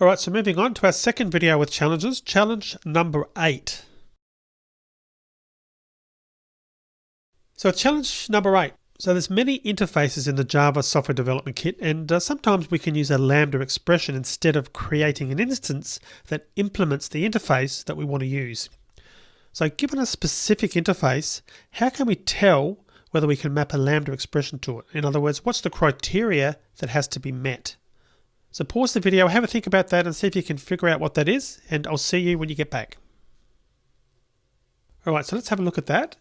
Alright, so moving on to our second video with challenges, challenge number 8. So challenge number 8. So there's many interfaces in the Java software development kit, and sometimes we can use a Lambda expression instead of creating an instance that implements the interface that we want to use. So given a specific interface, how can we tell whether we can map a Lambda expression to it? In other words, what's the criteria that has to be met? So pause the video, have a think about that and see if you can figure out what that is, and I'll see you when you get back. Alright, so let's have a look at that.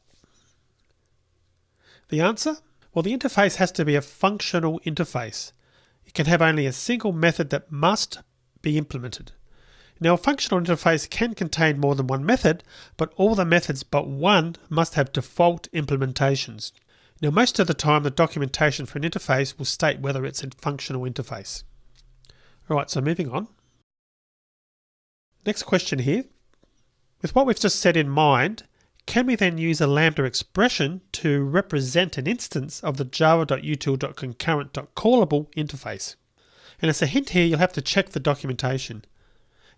The answer? Well, the interface has to be a functional interface. It can have only a single method that must be implemented. Now, a functional interface can contain more than one method, but all the methods but one must have default implementations. Now, most of the time, the documentation for an interface will state whether it's a functional interface. Alright, so moving on. Next question here. With what we've just said in mind, can we then use a Lambda expression to represent an instance of the java.util.concurrent.callable interface? And as a hint here, you'll have to check the documentation.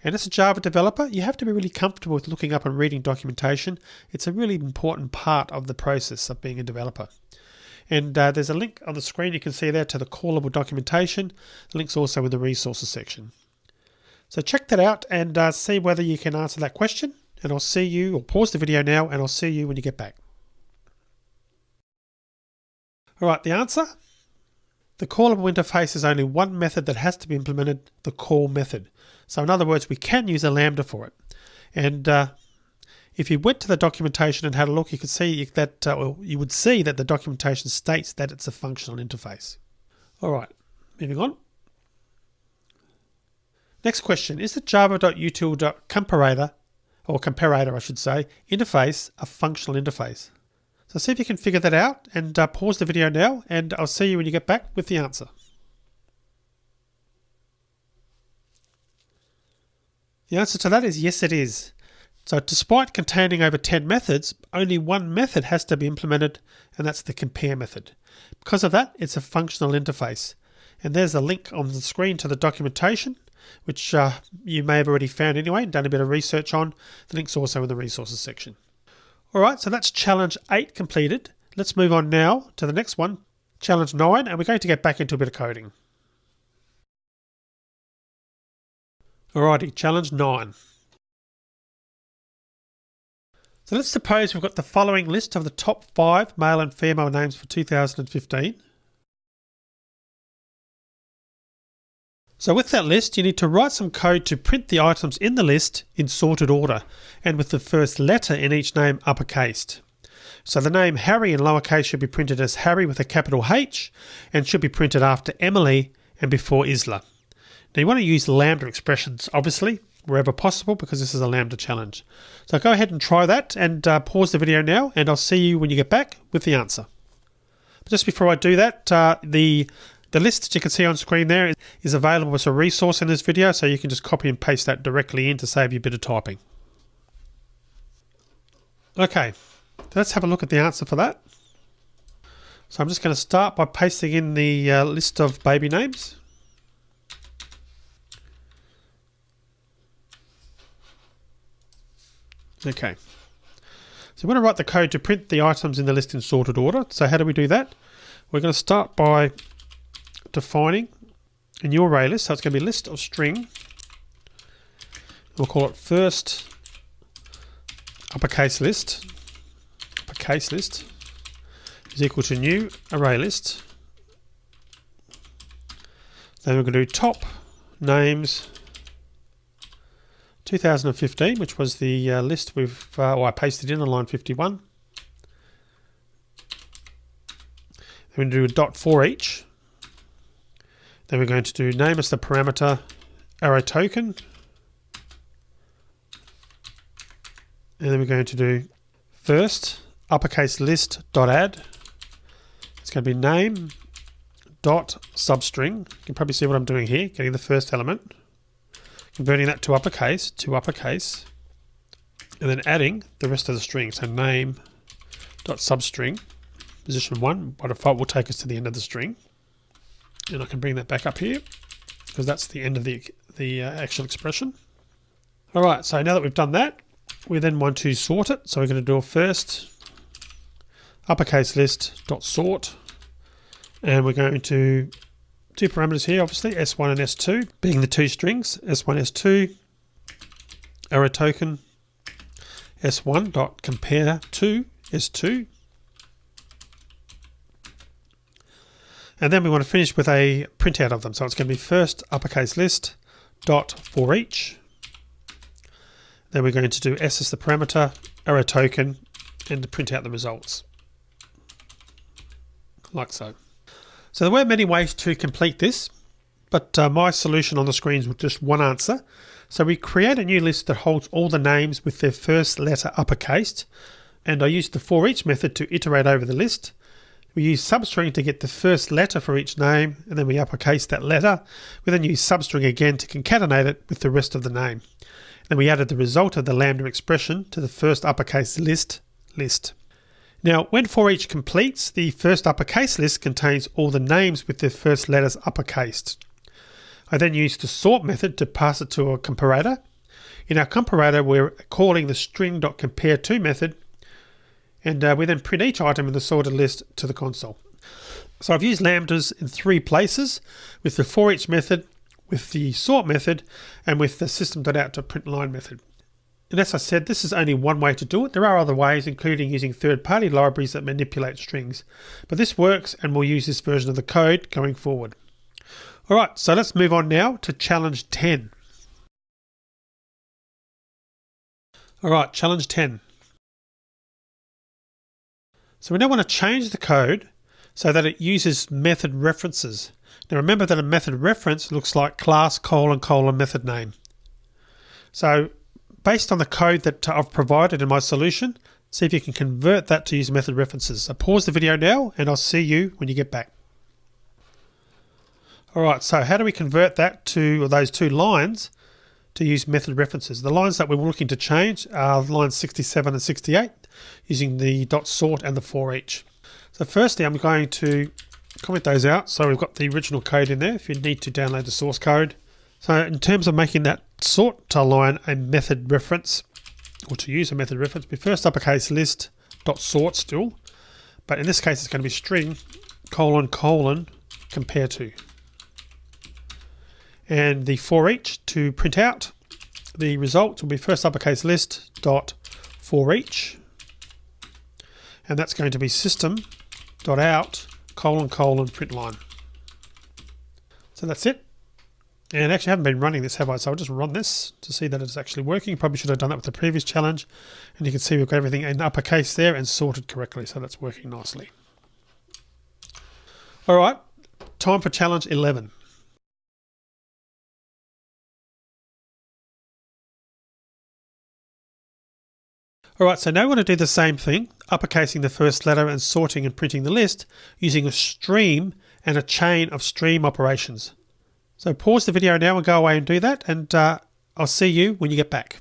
And as a Java developer, you have to be really comfortable with looking up and reading documentation. It's a really important part of the process of being a developer. And there's a link on the screen you can see there to the callable documentation. The link's also in the resources section. So check that out and see whether you can answer that question. And I'll see you, or pause the video now, and I'll see you when you get back. Alright, the answer? The callable interface is only one method that has to be implemented, the call method. So in other words, we can use a Lambda for it. And if you went to the documentation and had a look, you could see that, you would see that the documentation states that it's a functional interface. Alright, moving on. Next question, is the java.util.comparator, or comparator I should say, interface a functional interface? So see if you can figure that out, and pause the video now, and I'll see you when you get back with the answer. The answer to that is yes, it is. So despite containing over 10 methods, only one method has to be implemented, and that's the compare method. Because of that, it's a functional interface. And there's a link on the screen to the documentation, which you may have already found anyway and done a bit of research on. The link's also in the resources section. Alright, so that's challenge 8 completed. Let's move on now to the next one, challenge 9, and we're going to get back into a bit of coding. Alrighty, challenge 9. So let's suppose we've got the following list of the top 5 male and female names for 2015. So with that list, you need to write some code to print the items in the list in sorted order, and with the first letter in each name uppercased. So the name Harry in lowercase should be printed as Harry with a capital H, and should be printed after Emily and before Isla. Now you want to use Lambda expressions, obviously, wherever possible, because this is a Lambda challenge. So go ahead and try that, and pause the video now, and I'll see you when you get back with the answer. But just before I do that, the list that you can see on screen there is available as a resource in this video, so you can just copy and paste that directly in to save you a bit of typing. Okay, let's have a look at the answer for that. So I'm just going to start by pasting in the list of baby names. Okay, so we're going to write the code to print the items in the list in sorted order. So how do we do that? We're going to start by defining a new array list. So it's going to be list of string. We'll call it first uppercase list is equal to new array list. Then we're going to do top names 2015, which was the list I pasted in on line 51. Then we're going to do a dot for each. Then we're going to do name as the parameter array token. And then we're going to do first uppercase list dot add. It's going to be name dot substring. You can probably see what I'm doing here, getting the first element, converting that to uppercase, and then adding the rest of the string. So name dot substring, position 1, by default will take us to the end of the string. And I can bring that back up here, because that's the end of the the actual expression. Alright, so now that we've done that, we then want to sort it. So we're going to do a first uppercase list dot sort, and we're going to two parameters here, obviously S1 and S2 being the two strings, S1 S2 arrow token S1 dot compare to S2, and then we want to finish with a printout of them. So it's going to be first uppercase list dot for each. Then we're going to do S as the parameter, arrow token, and to print out the results. Like so. So there were many ways to complete this, but my solution on the screen is just one answer. So we create a new list that holds all the names with their first letter uppercased, and I used the for each method to iterate over the list. We use substring to get the first letter for each name, and then we uppercase that letter. We then use substring again to concatenate it with the rest of the name. Then we added the result of the lambda expression to the first uppercase list. Now, when for each completes, the first uppercase list contains all the names with their first letters uppercased. I then used the sort method to pass it to a comparator. In our comparator, we're calling the string.compareTo method, and we then print each item in the sorted list to the console. So I've used lambdas in three places, with the for each method, with the sort method, and with the system.out.println method. And as I said, this is only one way to do it. There are other ways, including using third-party libraries that manipulate strings. But this works, and we'll use this version of the code going forward. Alright, so let's move on now to challenge 10. Alright, challenge 10. So we now want to change the code so that it uses method references. Now remember that a method reference looks like class : method name. So based on the code that I've provided in my solution, see if you can convert that to use method references. So pause the video now and I'll see you when you get back. Alright, so how do we convert that to those two lines to use method references? The lines that we're looking to change are lines 67 and 68 using the .sort and the for each. So firstly I'm going to comment those out. So we've got the original code in there if you need to download the source code. So in terms of making that sort line a method reference, or to use a method reference, we first uppercase list .sort still, but in this case it's going to be string : compare to. And the for each to print out the result will be first uppercase list .for each, and that's going to be system.out : println. So that's it. And actually I haven't been running this, have I? So I'll just run this to see that it's actually working. Probably should have done that with the previous challenge. And you can see we've got everything in uppercase there and sorted correctly. So that's working nicely. All right, time for challenge 11. All right, so now we want to do the same thing, uppercasing the first letter and sorting and printing the list using a stream and a chain of stream operations. So pause the video now and go away and do that, and I'll see you when you get back.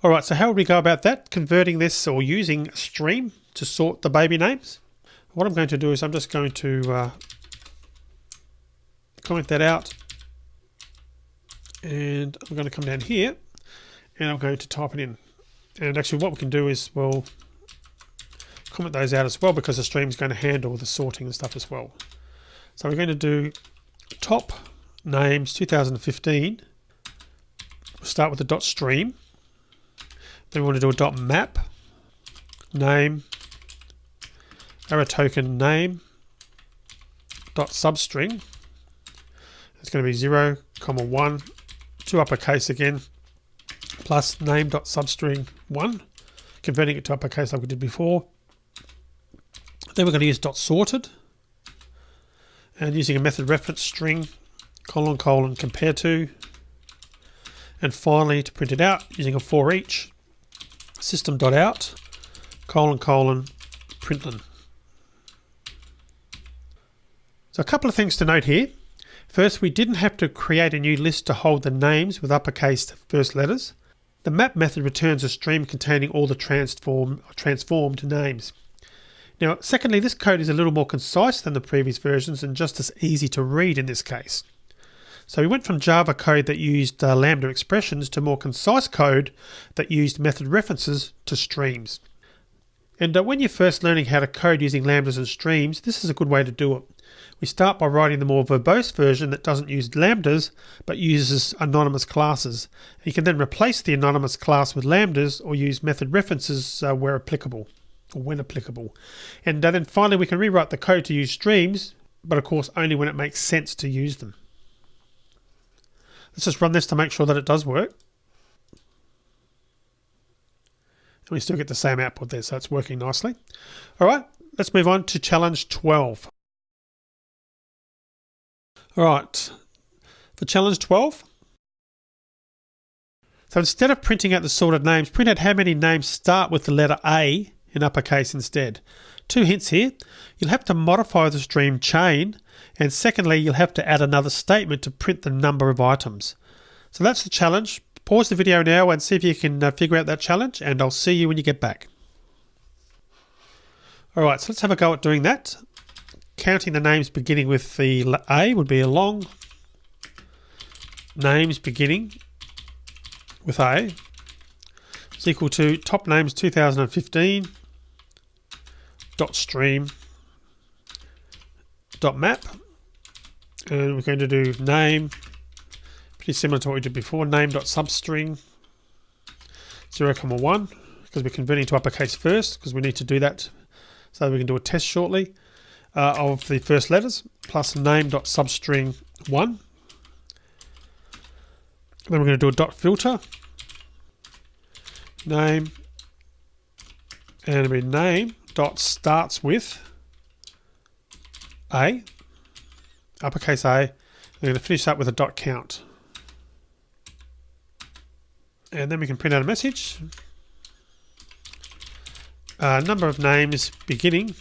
All right, so how would we go about that? Converting this or using a stream to sort the baby names. What I'm going to do is I'm just going to comment that out, and I'm going to come down here and I'm going to type it in. And actually what we can do is we'll comment those out as well, because the stream is going to handle the sorting and stuff as well. So we're going to do top names 2015. We'll start with the .stream. Then we want to do a .map name arrow token name .substring. It's going to be 0, 1, 2 uppercase again, plus name.substring 1, converting it to uppercase like we did before. Then we're going to use .sorted, and using a method reference string : compare to, and finally to print it out using a for each system.out : println. So a couple of things to note here. First, we didn't have to create a new list to hold the names with uppercase first letters. The map method returns a stream containing all the transformed names. Now, secondly, this code is a little more concise than the previous versions and just as easy to read in this case. So we went from Java code that used Lambda expressions to more concise code that used method references to streams. And when you're first learning how to code using lambdas and streams, this is a good way to do it. We start by writing the more verbose version that doesn't use lambdas but uses anonymous classes. You can then replace the anonymous class with lambdas or use method references where applicable, or when applicable. And then finally we can rewrite the code to use streams, but of course only when it makes sense to use them. Let's just run this to make sure that it does work. And we still get the same output there, so it's working nicely. All right, let's move on to challenge 12. All right, for challenge 12. So instead of printing out the sorted names, print out how many names start with the letter A in uppercase instead. 2 hints here. You'll have to modify the stream chain, and secondly, you'll have to add another statement to print the number of items. So that's the challenge. Pause the video now and see if you can figure out that challenge, and I'll see you when you get back. Alright, so let's have a go at doing that. Counting the names beginning with the A would be a long names beginning with A is equal to top names 2015 dot stream dot map, and we're going to do name, pretty similar to what we did before, name.substring 0,1, because we're converting to uppercase first, because we need to do that so we can do a test shortly of the first letters, plus name.substring 1. And then we're going to do a dot filter, name, and it'll be name dot starts with A, uppercase A. We're going to finish up with a dot count. And then we can print out a message. Number of names beginning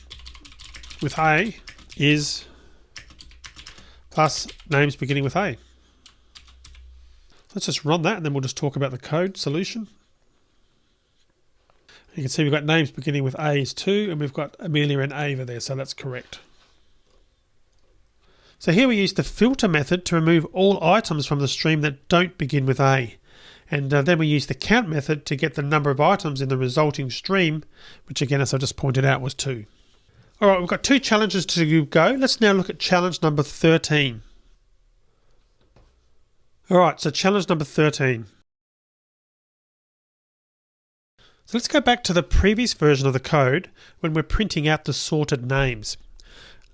with A is plus names beginning with A. Let's just run that and then we'll just talk about the code solution. You can see we've got names beginning with A is 2, and we've got Amelia and Ava there, so that's correct. So here we use the filter method to remove all items from the stream that don't begin with A. And then we use the count method to get the number of items in the resulting stream, which again, as I just pointed out, was 2. All right, we've got 2 challenges to go. Let's now look at challenge number 13. All right, so challenge number 13. So let's go back to the previous version of the code when we're printing out the sorted names.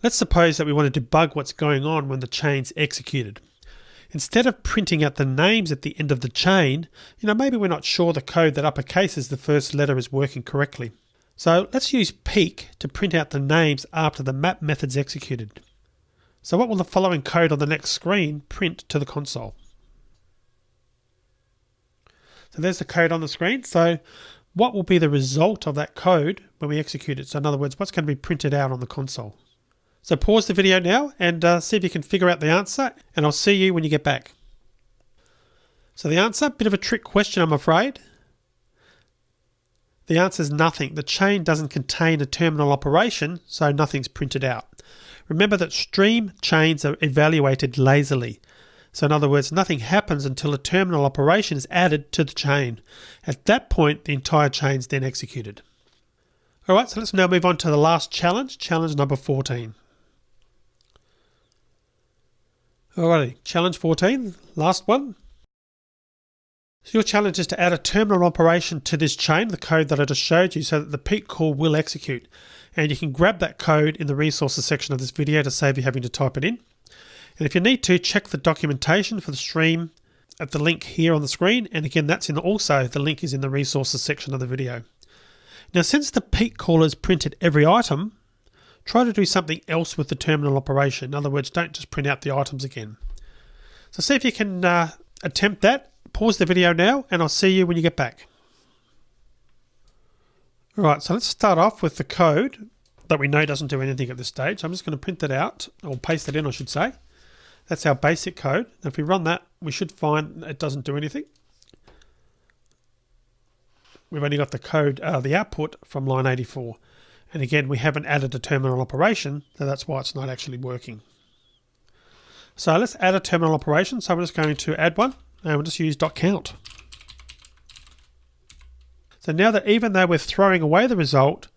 Let's suppose that we want to debug what's going on when the chain's executed. Instead of printing out the names at the end of the chain, maybe we're not sure the code that uppercases the first letter is working correctly. So let's use peek to print out the names after the map method's executed. So what will the following code on the next screen print to the console? So there's the code on the screen. So what will be the result of that code when we execute it? So in other words, what's going to be printed out on the console? So pause the video now and see if you can figure out the answer, and I'll see you when you get back. So the answer, bit of a trick question, I'm afraid. The answer is nothing. The chain doesn't contain a terminal operation, so nothing's printed out. Remember that stream chains are evaluated lazily. So in other words, nothing happens until a terminal operation is added to the chain. At that point, the entire chain is then executed. All right, so let's now move on to the last challenge, challenge number 14. Alrighty, challenge 14, last one. So your challenge is to add a terminal operation to this chain, the code that I just showed you, so that the peek call will execute. And you can grab that code in the resources section of this video to save you having to type it in. And if you need to, check the documentation for the stream at the link here on the screen. And again, the link is in the resources section of the video. Now, since the peek caller has printed every item, try to do something else with the terminal operation. In other words, don't just print out the items again. So see if you can attempt that. Pause the video now, and I'll see you when you get back. All right, so let's start off with the code that we know doesn't do anything at this stage. I'm just going to print that out, or paste it in, I should say. That's our basic code. And if we run that, we should find it doesn't do anything. We've only got the code, the output from line 84. And again, we haven't added a terminal operation, so that's why it's not actually working. So let's add a terminal operation. So I'm just going to add one, and we'll just use .count. So now that even though we're throwing away the result,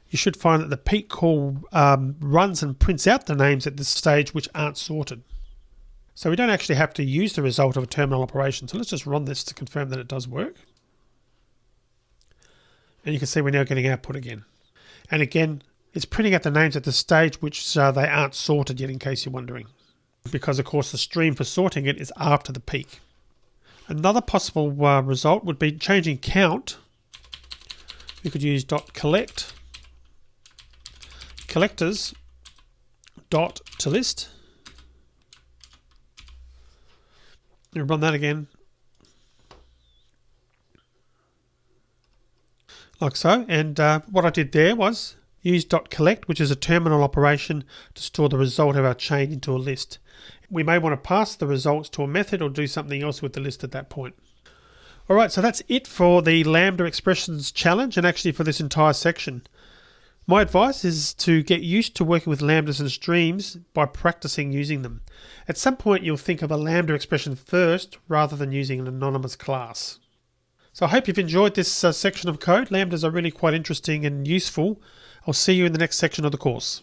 you should find that the peek call runs and prints out the names at this stage which aren't sorted. So we don't actually have to use the result of a terminal operation. So let's just run this to confirm that it does work. And you can see we're now getting output again. And again, it's printing out the names at the stage which they aren't sorted yet, in case you're wondering. Because of course the stream for sorting it is after the peak. Another possible result would be changing count. We could use .collect collectors to list. And run that again. Like so. And what I did there was use .collect, which is a terminal operation to store the result of our chain into a list. We may want to pass the results to a method or do something else with the list at that point. Alright, so that's it for the Lambda expressions challenge and actually for this entire section. My advice is to get used to working with lambdas and streams by practicing using them. At some point you'll think of a lambda expression first rather than using an anonymous class. So I hope you've enjoyed this section of code. Lambdas are really quite interesting and useful. I'll see you in the next section of the course.